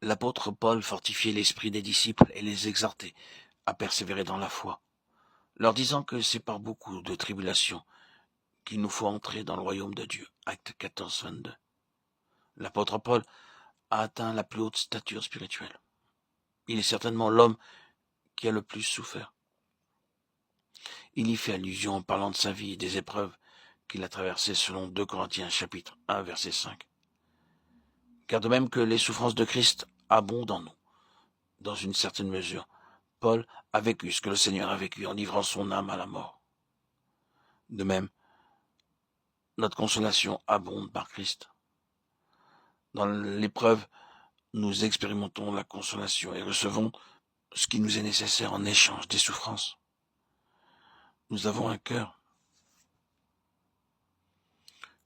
L'apôtre Paul fortifiait l'esprit des disciples et les exhortait à persévérer dans la foi, leur disant que c'est par beaucoup de tribulations qu'il nous faut entrer dans le royaume de Dieu. Acte 14, 22. L'apôtre Paul a atteint la plus haute stature spirituelle. Il est certainement l'homme qui a le plus souffert. Il y fait allusion en parlant de sa vie et des épreuves qu'il a traversées selon 2 Corinthiens chapitre 1 verset 5. Car de même que les souffrances de Christ abondent en nous, dans une certaine mesure, Paul a vécu ce que le Seigneur a vécu en livrant son âme à la mort. De même, notre consolation abonde par Christ. Dans l'épreuve, nous expérimentons la consolation et recevons ce qui nous est nécessaire en échange des souffrances. Nous avons un cœur,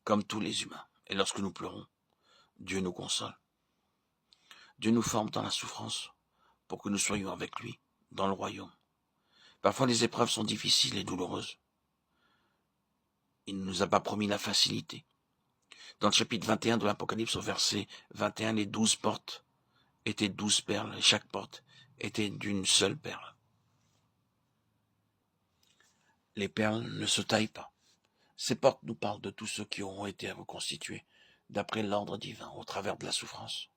comme tous les humains, et lorsque nous pleurons, Dieu nous console. Dieu nous forme dans la souffrance pour que nous soyons avec lui dans le royaume. Parfois les épreuves sont difficiles et douloureuses. Il ne nous a pas promis la facilité. Dans le chapitre 21 de l'Apocalypse, au verset 21, les 12 portes étaient 12 perles, et chaque porte était d'une seule perle. Les perles ne se taillent pas. Ces portes nous parlent de tous ceux qui auront été reconstitués d'après l'ordre divin au travers de la souffrance.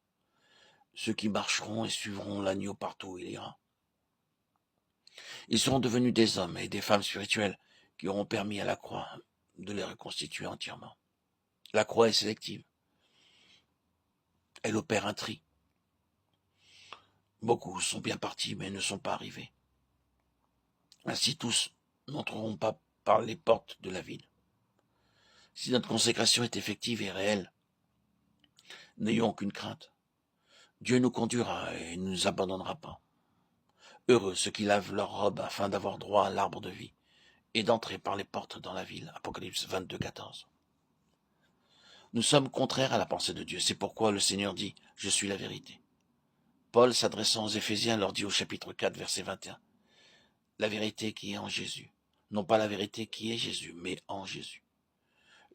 Ceux qui marcheront et suivront l'agneau partout où il ira. Ils seront devenus des hommes et des femmes spirituels qui auront permis à la croix de les reconstituer entièrement. La croix est sélective. Elle opère un tri. Beaucoup sont bien partis mais ne sont pas arrivés. Ainsi tous n'entreront pas par les portes de la ville. Si notre consécration est effective et réelle, n'ayons aucune crainte. Dieu nous conduira et ne nous abandonnera pas. Heureux ceux qui lavent leurs robes afin d'avoir droit à l'arbre de vie et d'entrer par les portes dans la ville. Apocalypse 22, 14. Nous sommes contraires à la pensée de Dieu. C'est pourquoi le Seigneur dit « Je suis la vérité ». Paul, s'adressant aux Éphésiens, leur dit au chapitre 4, verset 21, « La vérité qui est en Jésus. Non pas la vérité qui est Jésus, mais en Jésus. »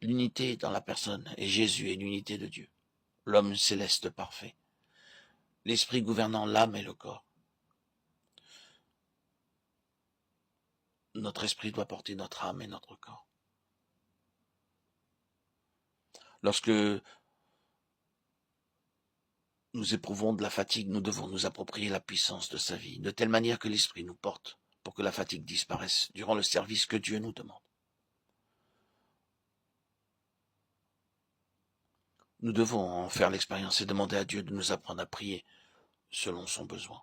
L'unité dans la personne et Jésus est l'unité de Dieu. L'homme céleste parfait. L'esprit gouvernant l'âme et le corps. Notre esprit doit porter notre âme et notre corps. Lorsque nous éprouvons de la fatigue, nous devons nous approprier la puissance de sa vie, de telle manière que l'esprit nous porte pour que la fatigue disparaisse durant le service que Dieu nous demande. Nous devons en faire l'expérience et demander à Dieu de nous apprendre à prier selon son besoin.